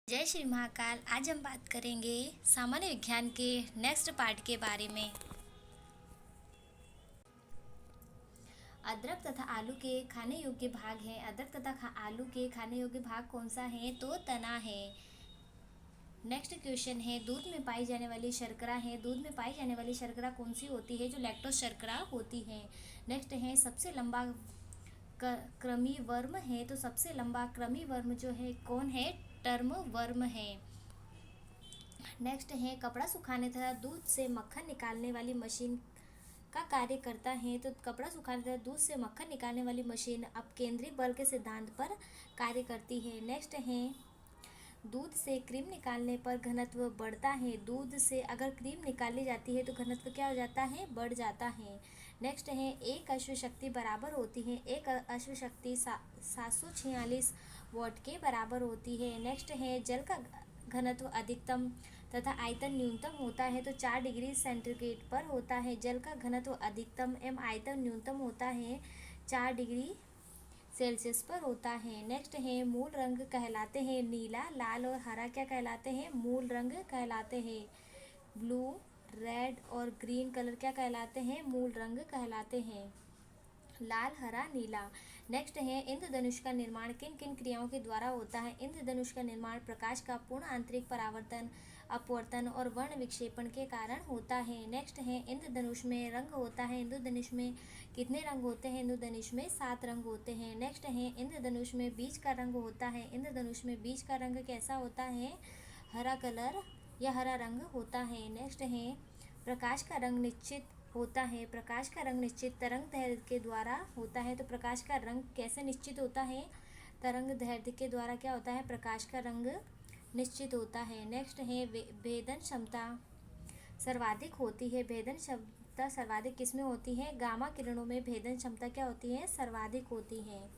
जय श्री महाकाल। आज हम बात करेंगे सामान्य विज्ञान के नेक्स्ट पार्ट के बारे में। अदरक तथा आलू के खाने योग्य भाग हैं। अदरक तथा आलू के खाने योग्य भाग कौन सा है? तो तना है। नेक्स्ट क्वेश्चन है, दूध में पाई जाने वाली शर्करा है। दूध में पाई जाने वाली शर्करा कौन सी होती है? जो लैक्टोज शर्करा होती है। नेक्स्ट है, सबसे लंबा कृमि वर्म है। तो सबसे लंबा कृमि वर्म जो है कौन है? टर्म वर्म है। नेक्स्ट है, कपड़ा सुखाने तथा दूध से मक्खन निकालने वाली मशीन का कार्य करता है। तो कपड़ा सुखाने तथा दूध से मक्खन निकालने वाली मशीन अपकेंद्री बल के सिद्धांत पर कार्य करती है। नेक्स्ट है, दूध से क्रीम निकालने पर घनत्व बढ़ता है। दूध से अगर क्रीम निकाली जाती है तो घनत्व क्या हो जाता है? बढ़ जाता है। नेक्स्ट है, एक अश्व शक्ति बराबर होती है। एक अश्व शक्ति 746 वॉट के बराबर होती है। नेक्स्ट है, जल का घनत्व अधिकतम तथा आयतन न्यूनतम होता है। तो 4 डिग्री सेंटीग्रेड पर होता है। जल का घनत्व अधिकतम एवं आयतन न्यूनतम होता है 4 डिग्री सेल्सियस पर होता है। नेक्स्ट है, मूल रंग कहलाते हैं नीला, लाल और हरा क्या कहलाते हैं? मूल रंग कहलाते हैं। ब्लू, रेड और ग्रीन कलर क्या कहलाते हैं? मूल रंग कहलाते हैं। लाल, हरा, नीला। नेक्स्ट है, इंद्रधनुष का निर्माण किन किन क्रियाओं के द्वारा होता है? इंद्रधनुष का निर्माण प्रकाश का पूर्ण आंतरिक परावर्तन, अपवर्तन और वर्ण विक्षेपण के कारण होता है। नेक्स्ट है, इंद्रधनुष में रंग होता है। इंद्रधनुष में कितने रंग होते हैं? इंद्रधनुष में 7 रंग होते हैं। नेक्स्ट है, इंद्रधनुष में बीज का रंग होता है। इंद्रधनुष में बीज का रंग कैसा होता है? हरा कलर या हरा रंग होता है। नेक्स्ट है, प्रकाश का रंग निश्चित होता है। प्रकाश का रंग निश्चित तरंग दैर्ध्य के द्वारा होता है। तो प्रकाश का रंग कैसे निश्चित होता है? तरंग दैर्ध्य के द्वारा क्या होता है? प्रकाश का रंग निश्चित होता है। नेक्स्ट है, भेदन क्षमता सर्वाधिक होती है। भेदन क्षमता सर्वाधिक किसमें होती है? गामा किरणों में भेदन क्षमता क्या होती है? सर्वाधिक होती है।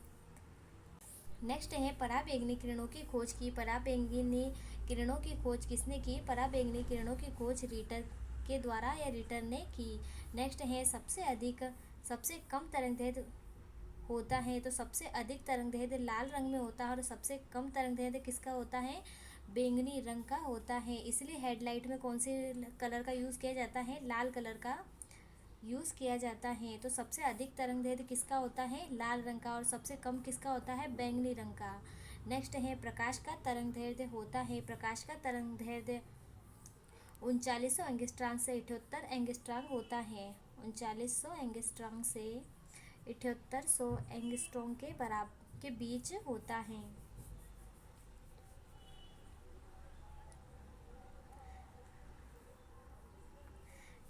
नेक्स्ट है, पराबैंगनी किरणों की खोज की। पराबैंगनी किरणों की खोज किसने की? पराबैंगनी किरणों की खोज रीटर के द्वारा या रीटर ने की। नेक्स्ट है, सबसे कम तरंगदैर्घ्य होता है। तो सबसे अधिक तरंगदैर्घ्य लाल रंग में होता है और सबसे कम तरंगदैर्घ्य किसका होता है? बैंगनी रंग का होता है। इसलिए हेडलाइट में कौन से कलर का यूज़ किया जाता है? लाल कलर का यूज़ किया जाता है। तो सबसे अधिक तरंगदैर्घ्य किसका होता है? लाल रंग का। और सबसे कम किसका होता है? बैंगनी रंग का। नेक्स्ट है, प्रकाश का तरंगदैर्घ्य होता है। प्रकाश का तरंगदैर्घ्य 3900 एंगस्ट्रॉम से 78 एंगस्ट्रॉम होता है। 3900 एंगस्ट्रॉम से 7800 एंगस्ट्रॉम के बराबर के बीच होता है।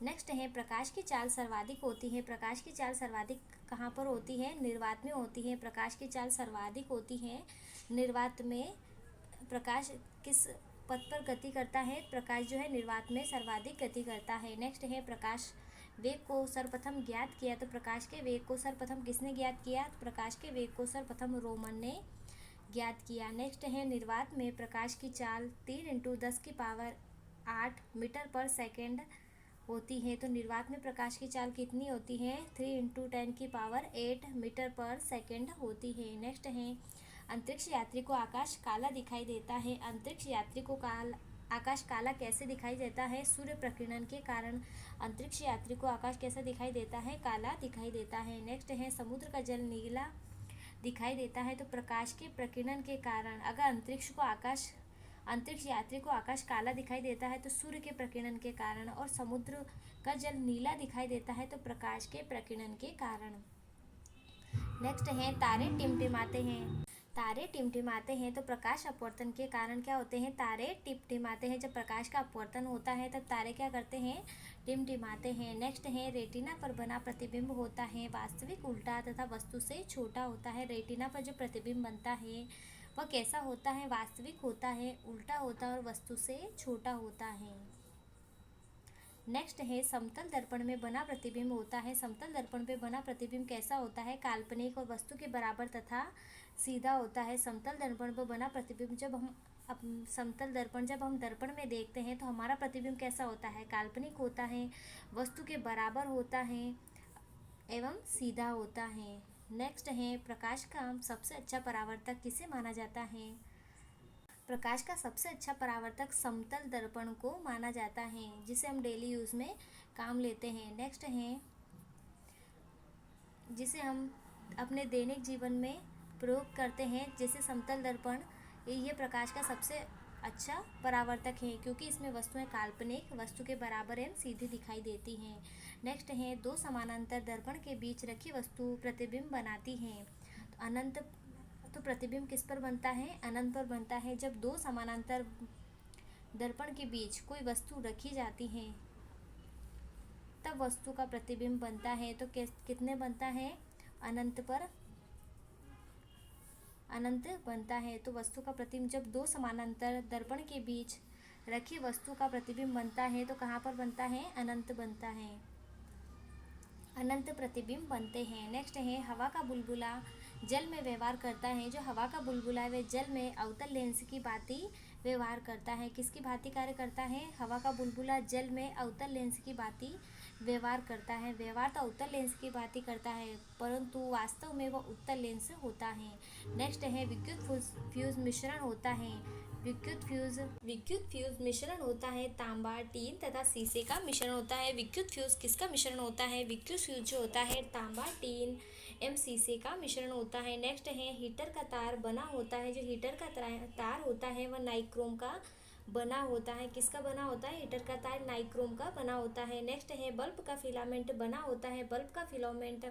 नेक्स्ट है, प्रकाश की चाल सर्वाधिक होती है। प्रकाश की चाल सर्वाधिक कहाँ पर होती है? निर्वात में होती है। प्रकाश की चाल सर्वाधिक होती है निर्वात में। प्रकाश किस पथ पर गति करता है? प्रकाश जो है निर्वात में सर्वाधिक गति करता है। नेक्स्ट है, प्रकाश वेग को सर्वप्रथम ज्ञात किया। तो प्रकाश के वेग को सर्वप्रथम किसने ज्ञात किया? प्रकाश के वेग को सर्वप्रथम रोमन ने ज्ञात किया। नेक्स्ट है, निर्वात में प्रकाश की चाल 3 × 10⁸ मीटर पर सेकेंड होती है। तो निर्वात में प्रकाश की चाल कितनी होती है? 3 × 10⁸ मीटर पर सेकेंड होती है। नेक्स्ट है, अंतरिक्ष यात्री को आकाश काला दिखाई देता है। अंतरिक्ष यात्री को आकाश काला कैसे दिखाई देता है? सूर्य प्रकीर्णन के कारण अंतरिक्ष यात्री को आकाश कैसा दिखाई देता है? काला दिखाई देता है। नेक्स्ट है, समुद्र का जल नीला दिखाई देता है। तो प्रकाश के प्रकीर्णन के कारण। अगर अंतरिक्ष यात्री को आकाश काला दिखाई देता है तो सूर्य के प्रकीर्णन के कारण, और समुद्र का जल नीला दिखाई देता है तो प्रकाश के प्रकीर्णन के कारण। नेक्स्ट है, तारे टिमटिमाते हैं। तारे टिमटिमाते हैं तो प्रकाश अपवर्तन के कारण क्या होते हैं? तारे टिमटिमाते हैं। जब प्रकाश का अपवर्तन होता है तब तारे क्या करते हैं? टिमटिमाते हैं। नेक्स्ट है, रेटिना पर बना प्रतिबिंब होता है वास्तविक, उल्टा तथा वस्तु से छोटा होता है। रेटिना पर जो प्रतिबिंब बनता है वह कैसा होता है? वास्तविक होता है, उल्टा होता है और वस्तु से छोटा होता है। नेक्स्ट है, समतल दर्पण में बना प्रतिबिंब होता है। समतल दर्पण में बना प्रतिबिंब कैसा होता है? काल्पनिक और वस्तु के बराबर तथा सीधा होता है। समतल दर्पण पर बना प्रतिबिंब जब हम दर्पण में देखते हैं तो हमारा प्रतिबिंब कैसा होता है? काल्पनिक होता है, वस्तु के बराबर होता है एवं सीधा होता है। नेक्स्ट है, प्रकाश का सबसे अच्छा परावर्तक किसे माना जाता है? प्रकाश का सबसे अच्छा परावर्तक समतल दर्पण को माना जाता है, जिसे हम डेली यूज़ में काम लेते हैं। नेक्स्ट है जिसे हम अपने दैनिक जीवन में प्रयोग करते हैं, जैसे समतल दर्पण। ये प्रकाश का सबसे अच्छा परावर्तक है, क्योंकि इसमें वस्तुएं काल्पनिक वस्तु के बराबर एवं सीधी दिखाई देती हैं। नेक्स्ट है दो समानांतर दर्पण के बीच रखी वस्तु प्रतिबिंब बनाती हैं। तो प्रतिबिंब किस पर बनता है? अनंत पर बनता है। जब दो समानांतर दर्पण के बीच कोई वस्तु रखी जाती है तब वस्तु का प्रतिबिंब बनता है। तो कितने बनता है? अनंत पर अनंत बनता है। तो वस्तु का प्रतिबिंब, जब दो समानांतर दर्पण के बीच रखी वस्तु का प्रतिबिंब बनता है तो कहाँ पर बनता है? अनंत बनता है। अनंत प्रतिबिंब बनते हैं। नेक्स्ट है हवा का बुलबुला जल में व्यवहार करता है। जो हवा का बुलबुला है वह जल में अवतल लेंस की भांति व्यवहार करता है। किसकी भांति कार्य करता है? हवा का बुलबुला जल में अवतल लेंस की भांति व्यवहार करता है। व्यवहार तो अवतल लेंस की भांति करता है, परंतु वास्तव में वह उत्तल लेंस होता है। नेक्स्ट है विद्युत फ्यूज मिश्रण होता है। विद्युत फ्यूज मिश्रण होता है तांबा, टीन तथा शीशे का मिश्रण होता है। विद्युत फ्यूज किसका मिश्रण होता है? विद्युत फ्यूज जो होता है तांबा, टीन एवं शीशे का मिश्रण होता है। नेक्स्ट है हीटर का तार बना होता है। जो हीटर का तार होता है वह नाइक्रोम का बना होता है। किसका बना होता है? हीटर का तार नाइक्रोम का बना होता है। नेक्स्ट है बल्ब का फिलामेंट बना होता है। बल्ब का फिलामेंट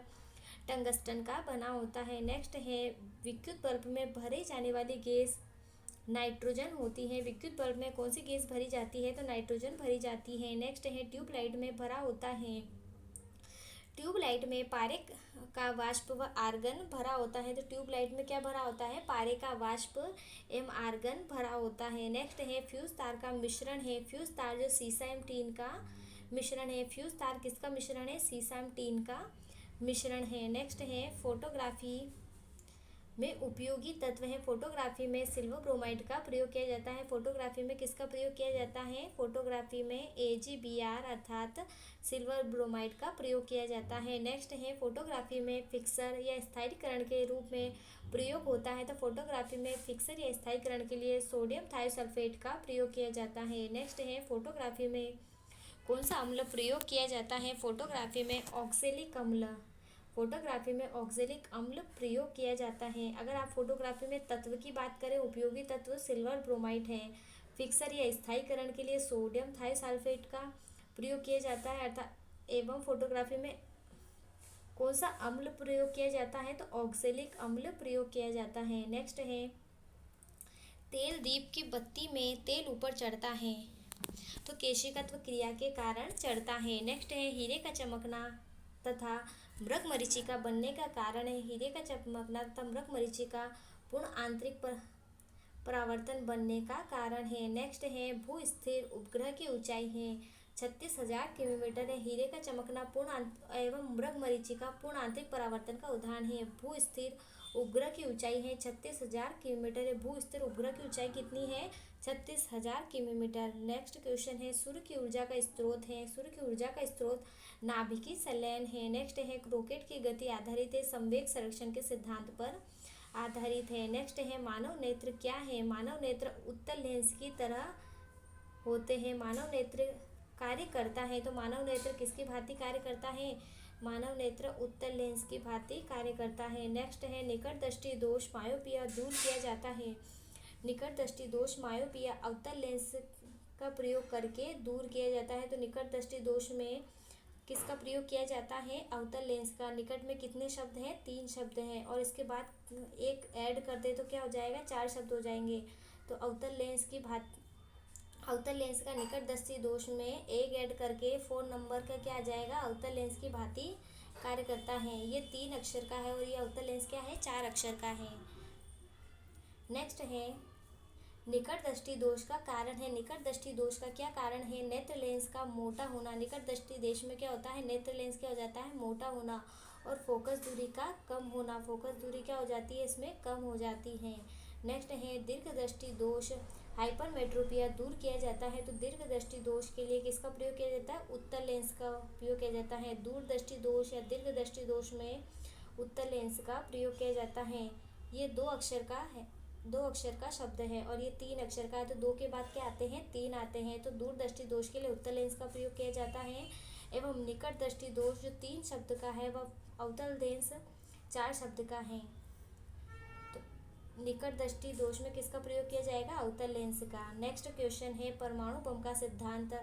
टंगस्टन का बना होता है। नेक्स्ट है विद्युत बल्ब में भरे जाने वाली गैस नाइट्रोजन होती है। विद्युत बल्ब में कौन सी गैस भरी जाती है? तो नाइट्रोजन भरी जाती है। नेक्स्ट है ट्यूबलाइट में भरा होता है। ट्यूबलाइट में पारे का वाष्प व आर्गन भरा होता है। तो ट्यूबलाइट में क्या भरा होता है? पारे का वाष्प एवं आर्गन भरा होता है। नेक्स्ट है फ्यूज तार का मिश्रण है। फ्यूज तार जो शीशा एवं टीन का मिश्रण है। फ्यूज तार किसका मिश्रण है? शीशा एवं टीन का मिश्रण है। नेक्स्ट है फोटोग्राफी में उपयोगी तत्व है। फोटोग्राफी में सिल्वर ब्रोमाइड का प्रयोग किया जाता है। फोटोग्राफी में किसका प्रयोग किया जाता है? फोटोग्राफी में AgBr अर्थात सिल्वर ब्रोमाइड का प्रयोग किया जाता है। नेक्स्ट है फोटोग्राफी में फिक्सर या स्थायीकरण के रूप में प्रयोग होता है। तो फोटोग्राफी में फिक्सर या स्थायीकरण के लिए सोडियम थायोसल्फेट का प्रयोग किया जाता है। नेक्स्ट है फोटोग्राफी में कौन सा अम्ल प्रयोग किया जाता है? फोटोग्राफी में ऑक्सैलिक अम्ल। फोटोग्राफी में ऑक्सैलिक अम्ल प्रयोग किया जाता है। अगर आप फोटोग्राफी में तत्व की बात करें, उपयोगी तत्व सिल्वर ब्रोमाइड है। फिक्सर या स्थायीकरण के लिए सोडियम थायोसल्फेट का प्रयोग किया जाता है अर्थात एवं फोटोग्राफी में कौन सा अम्ल प्रयोग किया जाता है? तो ऑक्सैलिक अम्ल प्रयोग किया जाता है। नेक्स्ट है तेल दीप की बत्ती में तेल ऊपर चढ़ता है। तो केशिकत्व क्रिया के कारण चढ़ता है। नेक्स्ट है हीरे का चमकना तथा मृगमरीचिका बनने का कारण है। हीरे का चमकना तथा मृगमरीचिका पूर्ण आंतरिक परावर्तन बनने का कारण है। नेक्स्ट है भू-स्थिर उपग्रह की ऊंचाई है 36,000 किलोमीटर है। हीरे का चमकना पूर्ण एवं मृगमरीचिका पूर्ण आंतरिक परावर्तन का उदाहरण है। भू-स्थिर उपग्रह की ऊंचाई है 36,000 किलोमीटर है। भू-स्थिर उपग्रह की ऊंचाई कितनी है? 36,000 किलोमीटर। नेक्स्ट क्वेश्चन है सूर्य की ऊर्जा का स्रोत है। सूर्य की ऊर्जा का स्रोत नाभिकीय संलयन है। नेक्स्ट है रॉकेट की गति आधारित है, संवेग संरक्षण के सिद्धांत पर आधारित है। नेक्स्ट है मानव नेत्र क्या है? मानव नेत्र उत्तल लेंस की तरह होते हैं। मानव नेत्र कार्य करता है। तो मानव नेत्र किसकी भांति कार्य करता है? मानव नेत्र उत्तल लेंस की भांति कार्य करता है। नेक्स्ट है निकट दृष्टि दोष मायोपिया दूर किया जाता है। निकट दृष्टि दोष मायोपिया अवतल लेंस का प्रयोग करके दूर किया जाता है। तो निकट दृष्टि दोष में किसका प्रयोग किया जाता है? अवतल लेंस का। निकट में कितने शब्द हैं? 3 शब्द हैं, और इसके बाद एक ऐड कर दे तो क्या हो जाएगा? 4 शब्द हो जाएंगे। तो अवतल लेंस का निकट दृष्टि दोष में एक ऐड करके 4 नंबर का क्या आ जाएगा? अवतल लेंस की भांति कार्य करता है। ये 3 अक्षर का है और ये अवतल लेंस क्या है? 4 अक्षर का है। नेक्स्ट है निकट दृष्टि दोष का कारण है। निकट दृष्टि दोष का क्या कारण है? नेत्र लेंस का मोटा होना। निकट दृष्टि दोष में क्या होता है? नेत्र लेंस क्या हो जाता है? मोटा होना और फोकस दूरी का कम होना। फोकस दूरी क्या हो जाती है? इसमें कम हो जाती है। नेक्स्ट है दीर्घ दृष्टि दोष हाइपरमेट्रोपिया दूर किया जाता है। तो दीर्घ दृष्टि दोष के लिए किसका प्रयोग किया जाता है? उत्तल लेंस का उपयोग किया जाता है। दूर दृष्टि दोष या दीर्घ दृष्टि दोष में उत्तल लेंस का प्रयोग किया जाता है। ये 2 अक्षर का है, दो अक्षर का शब्द है और ये 3 अक्षर का है, तो 2 के बाद क्या आते हैं, 3 आते हैं। तो दूरदृष्टि दोष के लिए उत्तल लेंस का प्रयोग किया जाता है। एवं निकट दृष्टि दोष जो 3 शब्द का है वह अवतल लेंस 4 शब्द का है। तो निकट दृष्टि दोष में किसका प्रयोग किया जाएगा, अवतल लेंस का। नेक्स्ट क्वेश्चन है परमाणु बम का सिद्धांत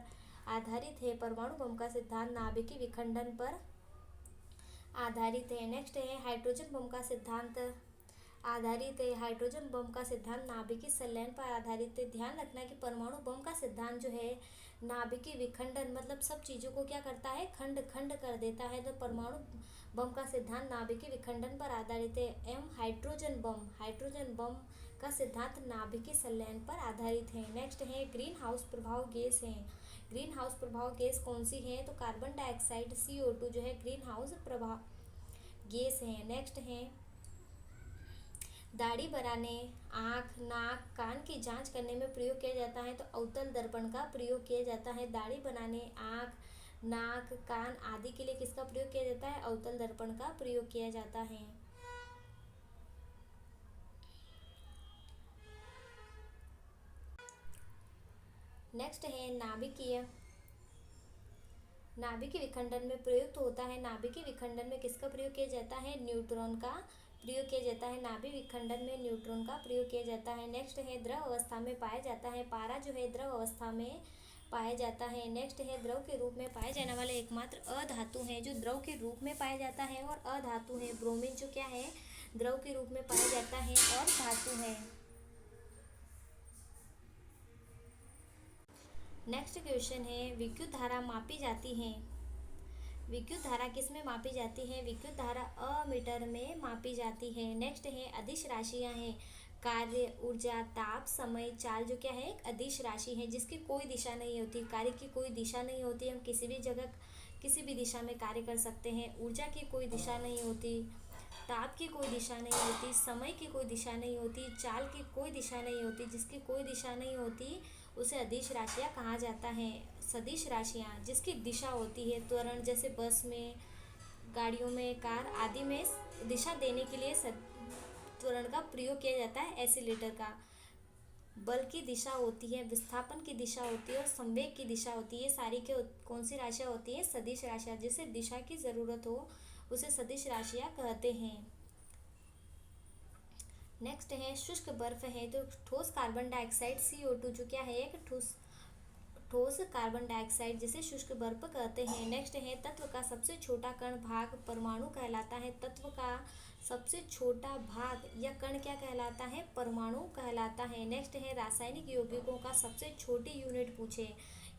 आधारित है। परमाणु बम का सिद्धांत नाभिकीय विखंडन पर आधारित है। नेक्स्ट है हाइड्रोजन बम का सिद्धांत आधारित है। हाइड्रोजन बम का सिद्धांत नाभिकीय संलयन पर आधारित है। ध्यान रखना है कि परमाणु बम का सिद्धांत जो है नाभिकीय विखंडन मतलब सब चीज़ों को क्या करता है, खंड खंड कर देता है। तो परमाणु बम का सिद्धांत नाभिकीय विखंडन पर आधारित है। एवं हाइड्रोजन बम का सिद्धांत नाभिकीय संलयन पर आधारित है। नेक्स्ट है ग्रीन हाउस प्रभाव गैस है। ग्रीन हाउस प्रभाव गैस कौन सी है, तो कार्बन डाइऑक्साइड CO2 जो है ग्रीन हाउस प्रभाव गैस है। नेक्स्ट है दाढ़ी बनाने, आँख, नाक, कान की जांच करने में प्रयोग किया जाता है, तो अवतल दर्पण का प्रयोग किया जाता है। दाढ़ी बनाने, आँख, नाक, कान आदि के लिए किसका प्रयोग किया जाता है, अवतल दर्पण का प्रयोग किया जाता है। नेक्स्ट है नाभिकीय विखंडन में प्रयुक्त होता है। नाभिकीय विखंडन में किसका प्रयोग किया जाता है, न्यूट्रॉन का प्रयोग किया जाता है। नाभिक विखंडन में न्यूट्रॉन का प्रयोग किया जाता है। नेक्स्ट है द्रव अवस्था में पाया जाता है। पारा जो है द्रव अवस्था में पाया जाता है। नेक्स्ट है द्रव के रूप में पाए जाने वाले एकमात्र अधातु है जो द्रव के रूप में पाया जाता है और अधातु है। ब्रोमीन जो क्या है, द्रव के रूप में पाया जाता है और धातु है। नेक्स्ट क्वेश्चन है विद्युत धारा मापी जाती है। विद्युत धारा किस में मापी जाती है, विद्युत धारा अमीटर में मापी जाती है। नेक्स्ट है अदिश राशियां हैं। कार्य, ऊर्जा, ताप, समय, चाल जो क्या है, एक अदिश राशि है जिसकी कोई दिशा नहीं होती। कार्य की कोई दिशा नहीं होती, हम किसी भी जगह किसी भी दिशा में कार्य कर सकते हैं। ऊर्जा की कोई दिशा नहीं होती, ताप की कोई दिशा नहीं होती, समय की कोई दिशा नहीं होती, चाल की कोई दिशा नहीं होती। जिसकी कोई दिशा नहीं होती उसे अदिश राशियाँ कहा जाता है। सदिश राशियाँ जिसकी दिशा होती है, त्वरण जैसे बस में, गाड़ियों में, कार आदि में दिशा देने के लिए त्वरण का प्रयोग किया जाता है। एसीलेटर का बल की दिशा होती है, विस्थापन की दिशा होती है और संवेग की दिशा होती है। सारी के कौन सी राशियाँ होती है, सदिश राशियाँ। जिसे दिशा की ज़रूरत हो उसे सदिश राशियाँ कहते हैं। नेक्स्ट है शुष्क बर्फ है। तो ठोस कार्बन डाइऑक्साइड CO2 जो क्या है, एक ठोस कार्बन डाइऑक्साइड जिसे शुष्क बर्फ कहते हैं। नेक्स्ट है तत्व का सबसे छोटा कण भाग परमाणु कहलाता है। तत्व का सबसे छोटा भाग या कण क्या कहलाता है, परमाणु कहलाता है। नेक्स्ट है रासायनिक यौगिकों का सबसे छोटी यूनिट पूछे।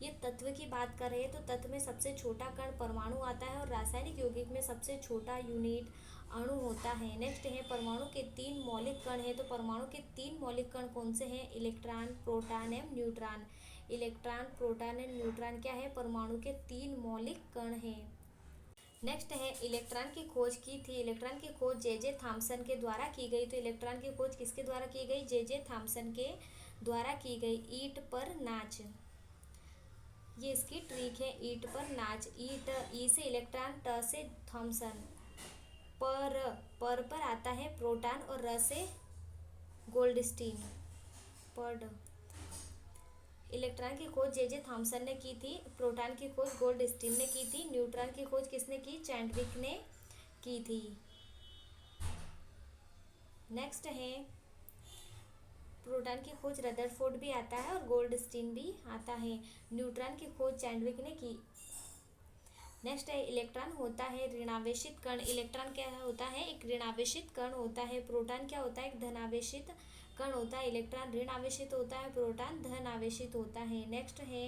ये तत्व की बात कर रहे हैं तो तत्व में सबसे छोटा कण परमाणु आता है और रासायनिक यौगिक में सबसे छोटा यूनिट अणु होता है। नेक्स्ट है परमाणु के 3 मौलिक कण है। तो परमाणु के 3 मौलिक कण कौन से हैं, इलेक्ट्रॉन, प्रोटॉन एवं neutron. Electron, proton and neutron क्या है, परमाणु के 3 मौलिक कण हैं। नेक्स्ट है इलेक्ट्रॉन की खोज की थी। इलेक्ट्रॉन की खोज जे थॉम्सन के द्वारा की गई। तो इलेक्ट्रॉन की खोज किसके द्वारा की गई, जे थॉम्सन के द्वारा की गई। ईंट पर नाच, ये इसकी ट्रिक है, ईंट पर नाच। ईंट, ई से इलेक्ट्रॉन, ट से थॉम्सन, पर आता है प्रोटॉन और र से गोल्डस्टीन। पर इलेक्ट्रॉन की खोज जे थॉम्सन ने की थी, प्रोटॉन की खोज गोल्डस्टीन ने की थी, न्यूट्रॉन की खोज किसने की, चैडविक ने की थी। नेक्स्ट है प्रोटॉन की खोज रदरफोर्ड भी आता है और गोल्डस्टीन भी आता है। न्यूट्रॉन की खोज चैडविक ने की। नेक्स्ट है इलेक्ट्रॉन होता है ऋणावेशित कण। इलेक्ट्रॉन क्या होता है, एक ऋणावेशित कण होता है। प्रोटॉन क्या होता है, एक धनावेशित कण होता है। इलेक्ट्रॉन ऋण आवेशित होता है, प्रोटॉन धन आवेशित होता है। नेक्स्ट है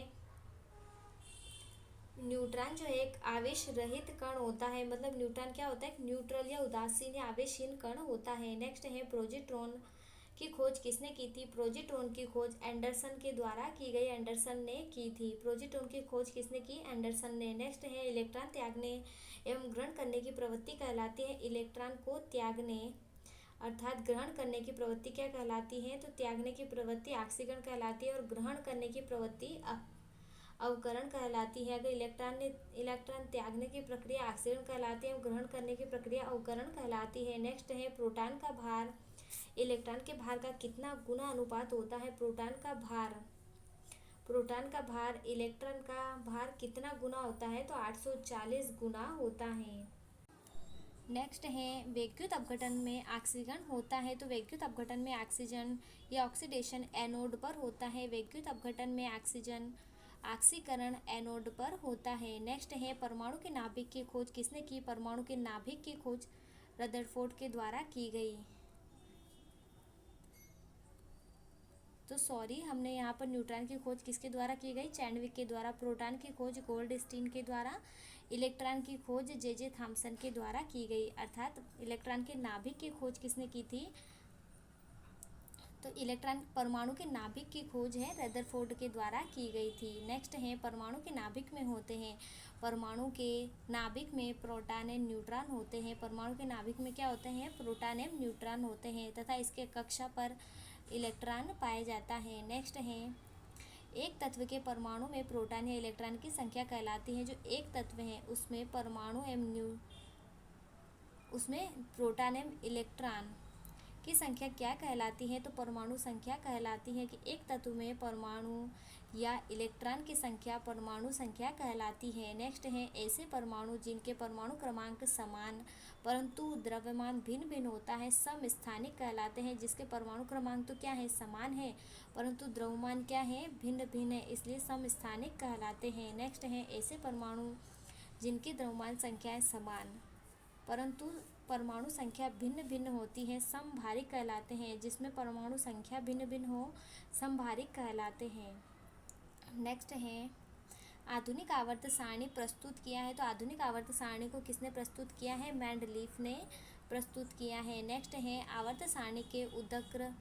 न्यूट्रॉन जो है एक आवेश रहित कण होता है। मतलब न्यूट्रॉन क्या होता है, एक न्यूट्रल या उदासीन या आवेशहीन कण होता है। नेक्स्ट है प्रोजेट्रॉन की खोज किसने की थी, प्रोजेट्रॉन की खोज एंडरसन के द्वारा की गई, एंडरसन ने की थी। प्रोजेट्रॉन की खोज किसने की, एंडरसन ने। नेक्स्ट है इलेक्ट्रॉन त्यागने एवं ग्रहण करने की प्रवृत्ति कहलाती है। इलेक्ट्रॉन को त्यागने अर्थात ग्रहण करने की प्रवृत्ति क्या कहलाती है, तो त्यागने की प्रवृत्ति ऑक्सीकरण कहलाती है और ग्रहण करने की प्रवृत्ति अवकरण कहलाती है। अगर इलेक्ट्रॉन त्यागने की प्रक्रिया ऑक्सीकरण कहलाती है और ग्रहण करने की प्रक्रिया अवकरण कहलाती है। नेक्स्ट है प्रोटॉन का भार इलेक्ट्रॉन के भार का कितना गुना अनुपात होता है प्रोटॉन का भार इलेक्ट्रॉन का भार कितना गुना होता है, तो 840 गुना होता है। नेक्स्ट है वैद्युत अपघटन में ऑक्सीकरण होता है, तो वैद्युत अपघटन में ऑक्सीजन या ऑक्सीडेशन एनोड पर होता है। वैद्युत अपघटन में ऑक्सीकरण एनोड पर होता है। नेक्स्ट है परमाणु के नाभिक की खोज किसने की? परमाणु के नाभिक की खोज रदरफोर्ड के द्वारा की गई। तो सॉरी, हमने यहाँ पर न्यूट्रॉन की खोज किसके द्वारा की गई? चैडविक के द्वारा। प्रोटॉन की खोज गोल्डस्टीन के द्वारा। इलेक्ट्रॉन की खोज जे थॉमसन के द्वारा की गई। अर्थात इलेक्ट्रॉन के नाभिक की खोज किसने की थी? तो इलेक्ट्रॉन परमाणु के नाभिक की खोज है रदरफोर्ड के द्वारा की गई थी। नेक्स्ट है परमाणु के नाभिक में होते हैं, परमाणु के नाभिक में प्रोटॉन एंड न्यूट्रॉन होते हैं। परमाणु के नाभिक में क्या होते हैं? प्रोटॉन एवं न्यूट्रॉन होते हैं तथा इसके कक्षा पर इलेक्ट्रॉन पाया जाता है। नेक्स्ट है एक तत्व के परमाणु में प्रोटॉन या इलेक्ट्रॉन की संख्या कहलाती है। जो एक तत्व है उसमें परमाणु एवं उसमें प्रोटॉन एवं इलेक्ट्रॉन की संख्या क्या कहलाती है? तो परमाणु संख्या कहलाती है कि एक तत्व में परमाणु या इलेक्ट्रॉन की संख्या परमाणु संख्या कहलाती है। नेक्स्ट है ऐसे परमाणु जिनके परमाणु क्रमांक समान परंतु द्रव्यमान भिन्न भिन्न होता है समस्थानिक कहलाते हैं। जिसके परमाणु क्रमांक तो क्या है? समान है, परंतु द्रव्यमान क्या है? भिन्न भिन्न है, इसलिए समस्थानिक कहलाते हैं। नेक्स्ट है ऐसे परमाणु जिनकी द्रव्यमान संख्याएं समान परंतु परमाणु संख्या भिन्न भिन्न होती है समभारिक कहलाते हैं। जिसमें परमाणु संख्या भिन्न भिन्न हो समभारिक कहलाते हैं। नेक्स्ट है आधुनिक आवर्त सारणी प्रस्तुत किया है, तो आधुनिक आवर्त सारणी को किसने प्रस्तुत किया है? मेंडलीफ ने प्रस्तुत किया है। नेक्स्ट है आवर्त सारणी के उदग्र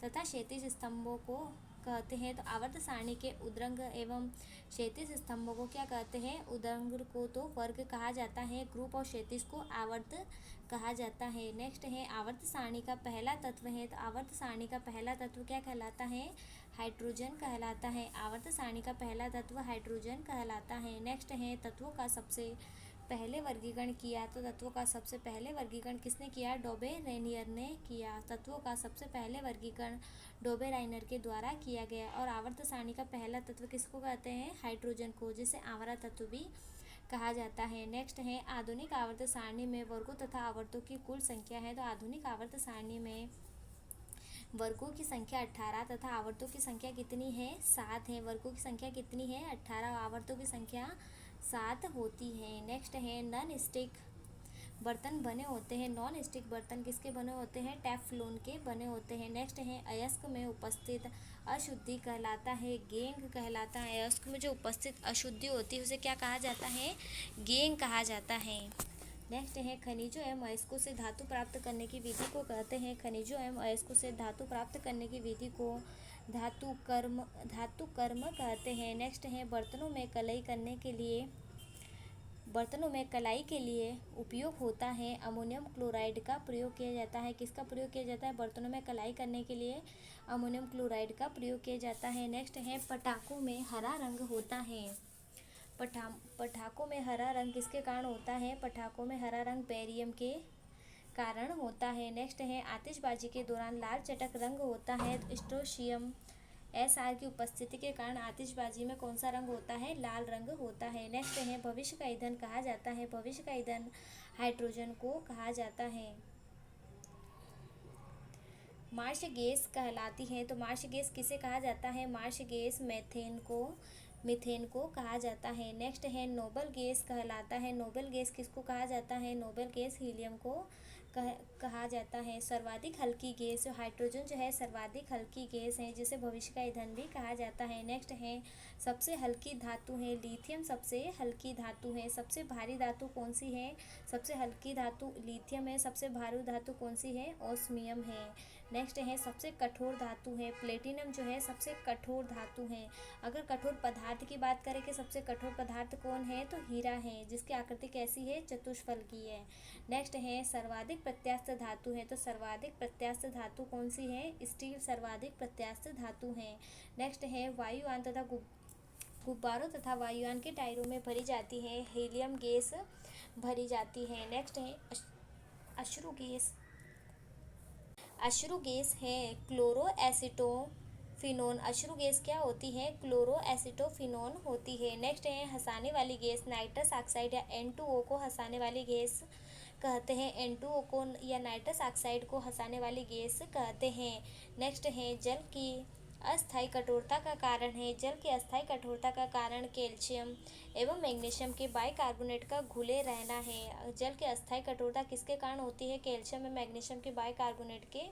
तथा क्षैतिज स्तंभों को कहते हैं, तो आवर्त सारणी के उद्रंग एवं क्षैतिज स्तंभों को क्या कहते हैं? उद्रंग को तो वर्ग कहा जाता है, ग्रुप और क्षैतिज को आवर्त कहा जाता है। नेक्स्ट है आवर्त सारणी का पहला तत्व है, तो आवर्त सारणी का पहला तत्व क्या कहलाता है? हाइड्रोजन कहलाता है। आवर्त सारणी का पहला तत्व हाइड्रोजन कहलाता है। नेक्स्ट है तत्वों का सबसे पहले वर्गीकरण किया, तो तत्वों का सबसे पहले वर्गीकरण किसने किया? डोबे-रेनियर ने किया। तत्वों का सबसे पहले वर्गीकरण डोबे-राइनर के द्वारा किया गया। और आवर्त सारणी का पहला तत्व किसको कहते हैं? हाइड्रोजन को, जिसे आवर्त तत्व भी कहा जाता है। नेक्स्ट है आधुनिक आवर्त सारणी में वर्गों तथा आवर्तों की कुल संख्या है, तो आधुनिक आवर्त सारणी में वर्गों की संख्या 18 तथा आवर्तों की संख्या कितनी है? 7 है। वर्गों की संख्या कितनी है? 18। आवर्तों की संख्या 7 होती है। नेक्स्ट है नॉन स्टिक बर्तन बने होते हैं। नॉन स्टिक बर्तन किसके बने होते हैं? टेफ्लॉन के बने होते हैं। नेक्स्ट है अयस्क में उपस्थित अशुद्धि कहलाता है गेंग कहलाता है। अयस्क में जो उपस्थित अशुद्धि होती है उसे क्या कहा जाता है? गेंग कहा जाता है। नेक्स्ट है खनिजों एवं अयस्कों से धातु प्राप्त करने की विधि को कहते हैं। खनिजों एवं अयस्कों से धातु प्राप्त करने की विधि को धातु कर्म कहते हैं। नेक्स्ट है बर्तनों में कलाई के लिए उपयोग होता है अमोनियम क्लोराइड का प्रयोग किया जाता है। किसका प्रयोग किया जाता है? बर्तनों में कलाई करने के लिए अमोनियम क्लोराइड का प्रयोग किया जाता है। नेक्स्ट है पटाखों में हरा रंग होता है। पटाखों में हरा रंग किसके कारण होता है? पटाखों में हरा रंग बेरियम के कारण होता है। नेक्स्ट है आतिशबाजी के दौरान लाल चटक रंग होता है, तो स्ट्रोंशियम SR की उपस्थिति के कारण आतिशबाजी में कौन सा रंग होता है? लाल रंग होता है। नेक्स्ट है भविष्य का ईंधन कहा जाता है। भविष्य का ईंधन हाइड्रोजन को कहा जाता है। मार्श गैस कहलाती है, तो मार्श गैस किसे कहा जाता है? मार्श गैस मीथेन को कहा जाता है। नेक्स्ट है नोबल गैस कहलाता है। नोबल गैस किसको कहा जाता है? नोबल गैस हीलियम को कहा जाता है। सर्वाधिक हल्की गैस हाइड्रोजन जो है सर्वाधिक हल्की गैस है, जिसे भविष्य का ईंधन भी कहा जाता है। नेक्स्ट है सबसे हल्की धातु है लिथियम। सबसे हल्की धातु है। सबसे भारी धातु कौन सी है? सबसे हल्की धातु लिथियम है। सबसे भारी धातु कौन सी है? ओस्मियम है। नेक्स्ट है सबसे कठोर धातु है प्लेटिनम जो है सबसे कठोर धातु है। अगर कठोर पदार्थ की बात करें कि सबसे कठोर पदार्थ कौन है, तो हीरा है, जिसकी आकृति कैसी है? चतुष्फलकी है। नेक्स्ट है सर्वाधिक प्रत्यास्थ धातु है, तो सर्वाधिक प्रत्यास्थ धातु कौन सी है? स्टील सर्वाधिक प्रत्यास्थ धातु है। नेक्स्ट है वायुयान तथा गुब्बारों तथा वायुयान के टायरों में भरी जाती है हीलियम गैस भरी जाती है। नेक्स्ट है अश्रु गैस। अश्रु गैस है क्लोरोएसिटोफिनोन। अश्रु गैस क्या होती है? क्लोरोएसिटोफिनोन होती है। नेक्स्ट है हंसाने वाली गैस नाइट्रस ऑक्साइड या N2O को हंसाने वाली गैस कहते हैं। N2O को या नाइट्रस ऑक्साइड को हंसाने वाली गैस कहते हैं। नेक्स्ट है जल की अस्थायी कठोरता का कारण है। जल की अस्थायी कठोरता का कारण कैल्शियम एवं मैग्नीशियम के बाइकार्बोनेट का घुले रहना है। जल की अस्थायी कठोरता किसके कारण होती है? कैल्शियम और मैग्नीशियम के बाइकार्बोनेट के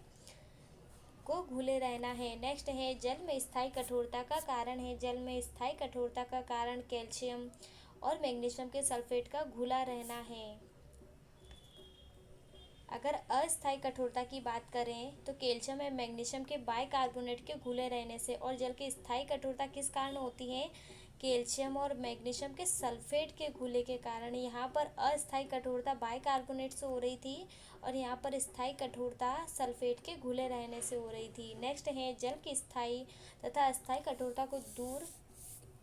को घुले रहना है। नेक्स्ट है जल में स्थायी कठोरता का कारण है। जल में स्थायी कठोरता का कारण कैल्शियम और मैग्नीशियम के सल्फेट का घुला रहना है। अगर अस्थायी कठोरता की बात करें तो कैल्शियम और मैग्नीशियम के बाइकार्बोनेट के घुले रहने से। और जल की स्थायी कठोरता किस कारण होती है? कैल्शियम और मैग्नीशियम के सल्फेट के घुले के कारण। यहाँ पर अस्थायी कठोरता बाइकार्बोनेट से हो रही थी और यहाँ पर स्थायी कठोरता सल्फेट के घुले रहने से हो रही थी। नेक्स्ट है जल की स्थायी तथा अस्थायी कठोरता को दूर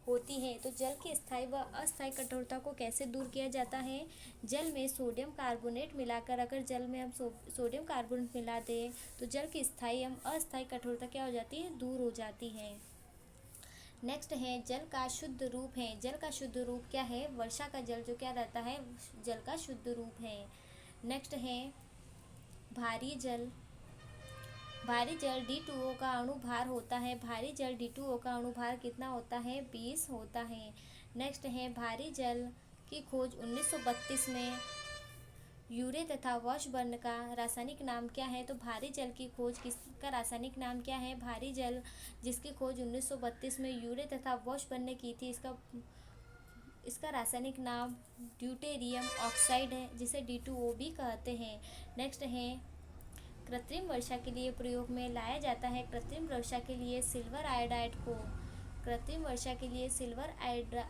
होती है। तो जल की स्थायी व अस्थायी कठोरता को कैसे दूर किया जाता है? जल में सोडियम कार्बोनेट मिलाकर, अगर जल में हम सोडियम कार्बोनेट मिला दें तो जल की स्थायी एवं अस्थायी कठोरता क्या हो जाती है? दूर हो जाती है। नेक्स्ट है जल का शुद्ध रूप है। जल का शुद्ध रूप क्या है? वर्षा का जल जो क्या रहता है? जल का शुद्ध रूप है। नेक्स्ट है भारी जल। भारी जल D2O का अणु भार होता है। भारी जल D2O का अणु भार कितना होता है? 20 होता है। नेक्स्ट है भारी जल की खोज 1932 में यूरे तथा वॉशबर्न का रासायनिक नाम क्या है? तो भारी जल की खोज किसका रासायनिक नाम क्या है? भारी जल जिसकी खोज 1932 में यूरे तथा वॉशबर्न ने की थी, इसका रासायनिक नाम ड्यूटेरियम ऑक्साइड है, जिसे D2O भी कहते हैं। नेक्स्ट है कृत्रिम वर्षा के लिए प्रयोग में लाया जाता है। कृत्रिम वर्षा के लिए सिल्वर आयोडाइड को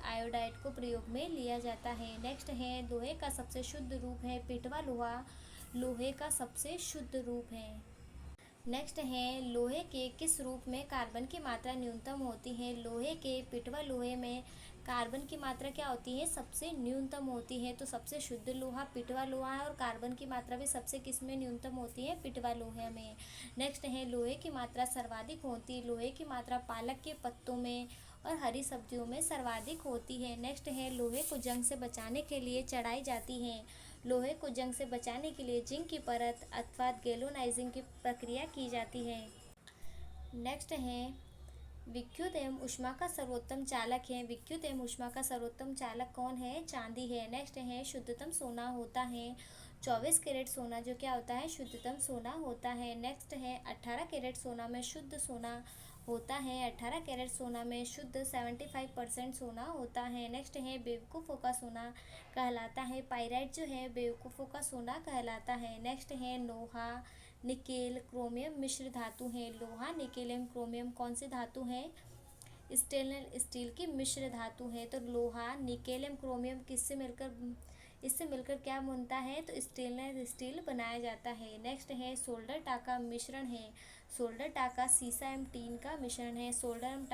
आयोडाइड को प्रयोग में लिया जाता है। नेक्स्ट है लोहे का सबसे शुद्ध रूप है पिटवा लोहा। लोहे का सबसे शुद्ध रूप है। नेक्स्ट है लोहे के किस रूप में कार्बन की मात्रा न्यूनतम होती है? लोहे के पिटवा लोहे में कार्बन की मात्रा क्या होती है? सबसे न्यूनतम होती है। तो सबसे शुद्ध लोहा पिटवा लोहा है और कार्बन की मात्रा भी सबसे किस में न्यूनतम होती है? पिटवा लोहे में। नेक्स्ट है लोहे की मात्रा सर्वाधिक होती है। लोहे की मात्रा पालक के पत्तों में और हरी सब्जियों में सर्वाधिक होती है। नेक्स्ट है लोहे को जंग से बचाने के लिए चढ़ाई जाती है। लोहे को जंग से बचाने के लिए जिंक की परत अथवा गैल्वेनाइजिंग की प्रक्रिया की जाती है। नेक्स्ट है विद्युत एवं ऊष्मा का सर्वोत्तम चालक है। विद्युत एवं ऊष्मा का सर्वोत्तम चालक कौन है? चांदी है। नेक्स्ट है शुद्धतम सोना होता है 24 कैरेट सोना, जो क्या होता है? शुद्धतम सोना होता है। नेक्स्ट है 18 कैरेट सोना में शुद्ध सोना होता है। 18 कैरेट सोना में शुद्ध 75% सोना होता है। नेक्स्ट है बेवकूफ़ों का सोना कहलाता है। पाइराइट जो है बेवकूफ़ों का सोना कहलाता है। नेक्स्ट है लोहा निकेल क्रोमियम मिश्र धातु है। लोहा निकेल एवं क्रोमियम कौन सी धातु है? स्टेनलेस स्टील की मिश्र धातु है। तो लोहा निकेल एवं क्रोमियम इससे मिलकर क्या बनता है? तो स्टेनलेस स्टील बनाया जाता है। नेक्स्ट है सोल्डर टाका मिश्रण है। सोल्डर टाका सीसा एवं टीन का मिश्रण है। सोल्डर एवं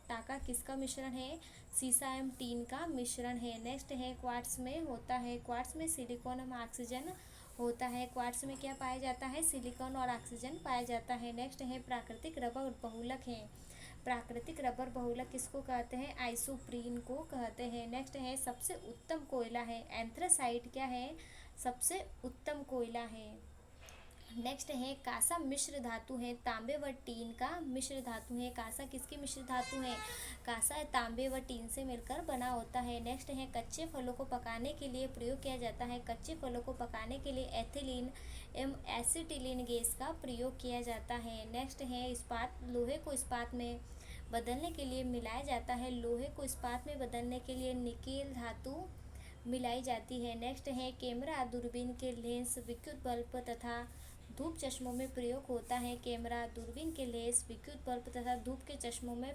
टाका किसका मिश्रण है? सीसा एवं टीन का मिश्रण है। नेक्स्ट है क्वार्ट्स में होता है। क्वार्ट्स में सिलिकॉन एवं ऑक्सीजन होता है। क्वार्ट्स में क्या पाया जाता है? सिलिकॉन और ऑक्सीजन पाया जाता है। नेक्स्ट है प्राकृतिक रबर बहुलक है। प्राकृतिक रबर बहुलक किसको कहते हैं? आइसोप्रीन को कहते हैं। नेक्स्ट है सबसे उत्तम कोयला है। एंथ्रासाइट क्या है? सबसे उत्तम कोयला है। नेक्स्ट है कांसा मिश्र धातु है। तांबे व टीन का मिश्र धातु है। कांसा किसकी मिश्र धातु है? कांसा तांबे व टीन से मिलकर बना होता है। नेक्स्ट है कच्चे फलों को पकाने के लिए प्रयोग किया जाता है। कच्चे फलों को पकाने के लिए एथिलीन एवं एसिटिलीन गैस का प्रयोग किया जाता है। नेक्स्ट है इस्पात। लोहे को इस्पात में बदलने के लिए मिलाया जाता है। लोहे को इस्पात में बदलने के लिए निकेल धातु मिलाई जाती है। नेक्स्ट है कैमरा दूरबीन के लेंस विद्युत बल्ब तथा धूप चश्मों में प्रयोग होता है। कैमरा दूरबीन के लेंस विद्युत बल्ब तथा धूप के चश्मों में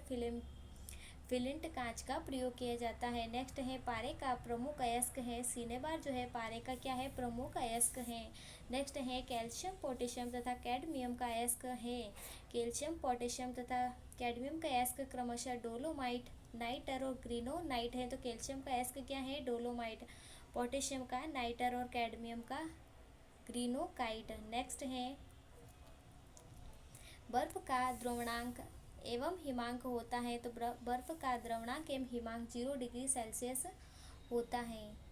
फिलिंट कांच का प्रयोग किया जाता है। नेक्स्ट है पारे का प्रमुख अयस्क है। सिनेबार जो है पारे का क्या है? प्रमुख अयस्क है। नेक्स्ट है कैल्शियम पोटेशियम तथा कैडमियम का अयस्क है। कैल्शियम पोटेशियम तथा कैडमियम का अयस्क क्रमशः डोलोमाइट नाइटर और ग्रीनोनाइट है। तो कैल्शियम का अयस्क क्या है? डोलोमाइट। पोटेशियम का नाइटर और कैडमियम का ग्रीनोकाइट। नेक्स्ट है बर्फ का द्रवणांक एवं हिमांक होता है, तो बर्फ का द्रवणांक एवं हिमांक 0 डिग्री सेल्सियस होता है।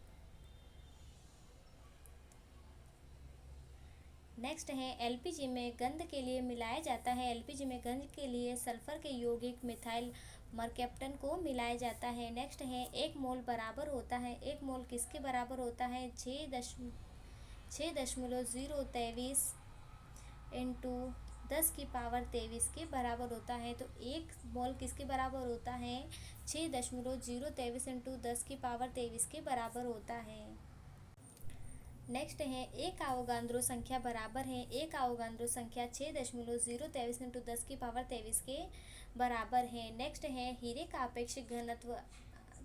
नेक्स्ट है एलपीजी में गंध के लिए मिलाया जाता है। एलपीजी में गंध के लिए सल्फर के यौगिक मिथाइल मरकैप्टन को मिलाया जाता है। नेक्स्ट है 1 मोल बराबर होता है, 1 मोल किसके बराबर होता है? 6.023 इंटू 10⁻23 के बराबर होता है। तो 1 मोल किसके बराबर होता है? 6.023 इंटू 10⁻23 के बराबर होता है। नेक्स्ट है एक आवोगाद्रो संख्या बराबर है, एक आवोगाद्रो संख्या 6.023 इंटू 10⁻23 के बराबर है। नेक्स्ट है हीरे का आपेक्षिक घनत्व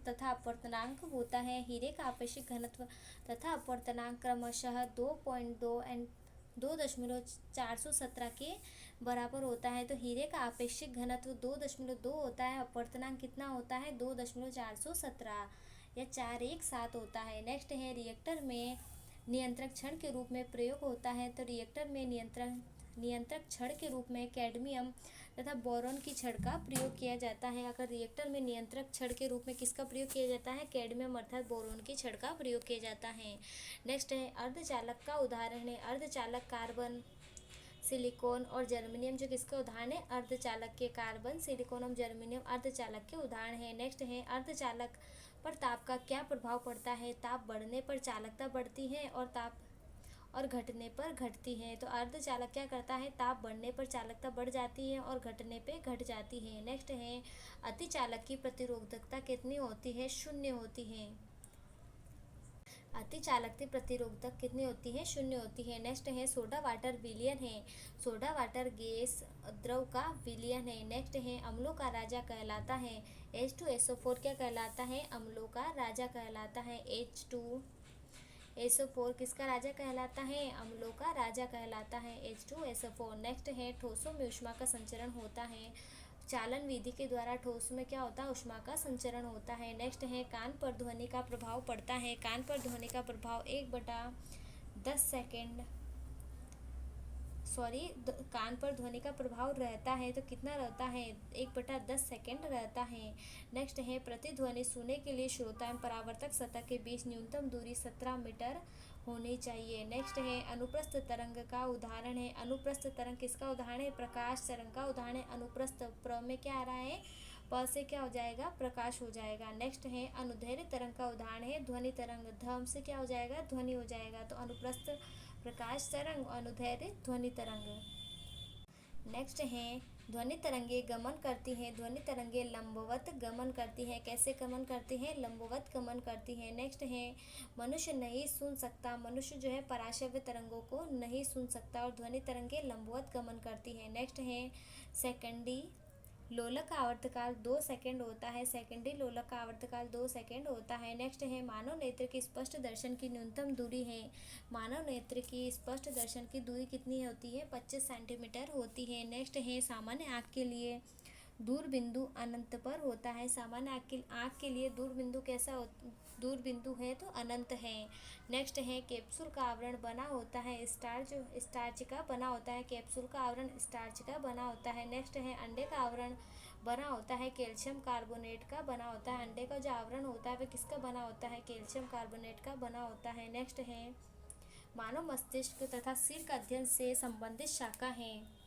तथा अपवर्तनांक होता है। हीरे का आपेक्षिक घनत्व तथा अपवर्तनांक क्रमशः 2.2 एंड 2.417 के बराबर होता है। तो हीरे का आपेक्षिक घनत्व 2.2 होता है, अपवर्तनांक कितना होता है? 2.417 या 417 होता है। नेक्स्ट है रिएक्टर में नियंत्रक क्षण के रूप में प्रयोग होता है। तो रिएक्टर में नियंत्रक छड़ के रूप में कैडमियम तथा बोरॉन की छड़ का प्रयोग किया जाता है। अगर रिएक्टर में नियंत्रक छड़ के रूप में किसका प्रयोग किया जाता है? कैडमियम अर्थात बोरॉन की छड़ का प्रयोग किया जाता है। नेक्स्ट है अर्धचालक का उदाहरण है। अर्धचालक कार्बन, सिलिकॉन और जर्मेनियम जो किसका उदाहरण है? अर्धचालक के। कार्बन, सिलिकॉन और जर्मेनियम अर्धचालक के उदाहरण है। नेक्स्ट है अर्धचालक पर ताप का क्या प्रभाव पड़ता है? ताप बढ़ने पर चालकता बढ़ती है और ताप और घटने पर घटती है। तो अर्धचालक क्या करता है? ताप बढ़ने पर चालकता बढ़ जाती है और घटने पे घट जाती है। नेक्स्ट है अतिचालक की प्रतिरोधकता कितनी होती है? 0 होती है। अतिचालक की प्रतिरोधकता कितनी होती है? 0 होती है। नेक्स्ट है सोडा वाटर विलयन है। सोडा वाटर गैस द्रव का विलयन है। नेक्स्ट है अम्लों का राजा कहलाता है। H2SO4 क्या कहलाता है? अम्लों का राजा कहलाता है। H2SO4 किसका राजा कहलाता है? अम्लों का राजा कहलाता है H2SO4। नेक्स्ट है ठोसों में ऊष्मा का संचरण होता है। चालन विधि के द्वारा ठोस में क्या होता है? ऊष्मा का संचरण होता है। नेक्स्ट है कान पर ध्वनि का प्रभाव पड़ता है। कान पर ध्वनि का प्रभाव 1/10 सेकेंड कान पर ध्वनि का प्रभाव रहता है तो कितना रहता है? 1/10 सेकेंड रहता है। नेक्स्ट है प्रतिध्वनि सुनने के लिए श्रोता एवं परावर्तक सतह के बीच न्यूनतम दूरी 17 मीटर होनी चाहिए। नेक्स्ट है अनुप्रस्थ तरंग का उदाहरण है। अनुप्रस्थ तरंग किसका उदाहरण है? प्रकाश तरंग का उदाहरण है। अनुप्रस्थ प्र में क्या आ रहा है? प से क्या हो जाएगा? प्रकाश हो जाएगा। नेक्स्ट है अनुदैर्घ्य तरंग का उदाहरण है ध्वनि तरंग। धम से क्या हो जाएगा? ध्वनि हो जाएगा। तो अनुप्रस्थ प्रकाश तरंग, अनुदैर्घ्य ध्वनि तरंग। नेक्स्ट है ध्वनि तरंगे गमन करती हैं। ध्वनि तरंगे लंबवत गमन करती हैं। कैसे गमन करती हैं? लंबवत गमन करती हैं। नेक्स्ट है मनुष्य नहीं सुन सकता। मनुष्य जो है पराश्रव्य तरंगों को नहीं सुन सकता और ध्वनि तरंगे लंबवत गमन करती हैं। नेक्स्ट है सेकेंडी लोलक का आवर्तकाल 2 सेकंड होता है। सेकेंडरी लोलक का आवर्तकाल 2 सेकंड होता है। नेक्स्ट है मानव नेत्र की स्पष्ट दर्शन की न्यूनतम दूरी है। मानव नेत्र की स्पष्ट दर्शन की दूरी कितनी होती है? 25 सेंटीमीटर होती है। नेक्स्ट है सामान्य आँख के लिए दूर बिंदु अनंत पर होता है। सामान्य आँख के लिए दूर बिंदु दूर बिंदु है तो अनंत है। नेक्स्ट है कैप्सूल का आवरण बना होता है स्टार्च का बना होता है। कैप्सूल का आवरण स्टार्च का बना होता है। नेक्स्ट है अंडे का आवरण बना होता है कैल्शियम कार्बोनेट का बना होता है। अंडे का जो आवरण होता है वह किसका बना होता है? कैल्शियम कार्बोनेट का बना होता है। नेक्स्ट है मानव मस्तिष्क तथा सिर का अध्ययन से संबंधित शाखा है।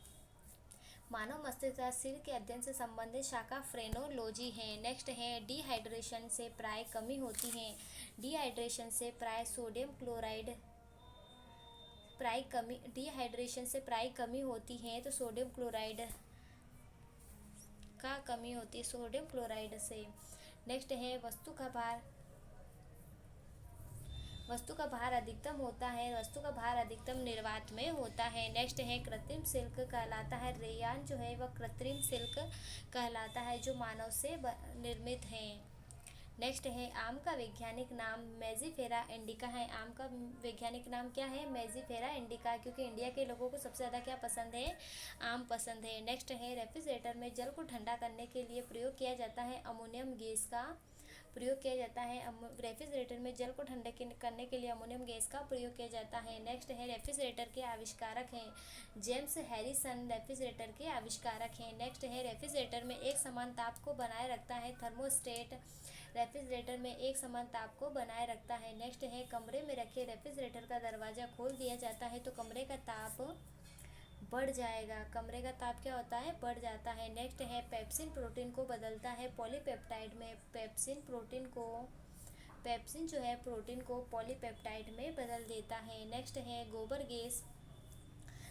मानव मस्तिष्क तथा सिर के अध्ययन से संबंधित शाखा फ्रेनोलॉजी है। नेक्स्ट है डिहाइड्रेशन से प्राय कमी होती है। डिहाइड्रेशन से प्राय सोडियम क्लोराइड डिहाइड्रेशन से प्राय कमी होती है तो सोडियम क्लोराइड का कमी होती है सोडियम क्लोराइड से। नेक्स्ट है वस्तु का भार अधिकतम होता है। वस्तु का भार अधिकतम निर्वात में होता है। नेक्स्ट है कृत्रिम सिल्क कहलाता है। रेयान जो है वह कृत्रिम सिल्क कहलाता है जो मानव से निर्मित है। नेक्स्ट है आम का वैज्ञानिक नाम मेजिफेरा इंडिका है। आम का वैज्ञानिक नाम क्या है? मेजिफेरा इंडिका, क्योंकि इंडिया के लोगों को सबसे ज़्यादा क्या पसंद है? आम पसंद है। नेक्स्ट है रेफ्रिजरेटर में जल को ठंडा करने के लिए प्रयोग किया जाता है अमोनियम गैस का प्रयोग किया जाता है। रेफ्रिजरेटर में जल को ठंडा करने के लिए अमोनियम गैस का प्रयोग किया जाता है। नेक्स्ट है रेफ्रिजरेटर के आविष्कारक हैं जेम्स हैरिसन रेफ्रिजरेटर के आविष्कारक हैं। नेक्स्ट है रेफ्रिजरेटर में एक समान ताप को बनाए रखता है थर्मोस्टेट रेफ्रिजरेटर में एक समान ताप को बनाए रखता है। नेक्स्ट है कमरे में रखे रेफ्रिजरेटर का दरवाज़ा खोल दिया जाता है तो कमरे का ताप बढ़ जाएगा। कमरे का ताप क्या होता है, बढ़ जाता है। नेक्स्ट है पेप्सिन प्रोटीन को बदलता है पॉलीपेप्टाइड में। पेप्सिन जो है प्रोटीन को पॉलीपेप्टाइड में बदल देता है। नेक्स्ट है गोबर गैस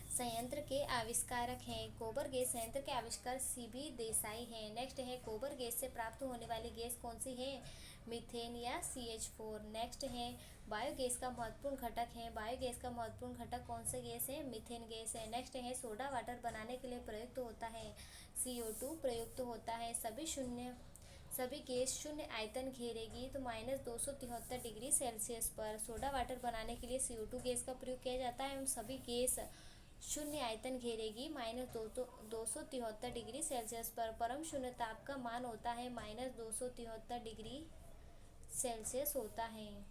संयंत्र के आविष्कारक हैं। गोबर गैस संयंत्र के आविष्कार सीबी देसाई हैं। नेक्स्ट है गोबर गैस से प्राप्त होने वाली गैस कौन सी है, मीथेन या CH4। नेक्स्ट है बायोगैस का महत्वपूर्ण घटक है। बायोगैस का महत्वपूर्ण घटक कौन सा गैस है, मीथेन गैस है। नेक्स्ट है सोडा वाटर बनाने के लिए प्रयुक्त होता है CO2 प्रयुक्त होता है। सभी गैस शून्य आयतन घेरेगी तो -273 डिग्री सेल्सियस पर। सोडा वाटर बनाने के लिए CO2 गैस का प्रयोग किया जाता है एवं सभी गैस शून्य आयतन घेरेगी -273 डिग्री सेल्सियस पर। परम शून्य ताप का मान होता है -273 डिग्री सेल्सियस होता है,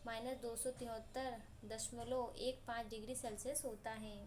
-273.15 डिग्री सेल्सियस होता है।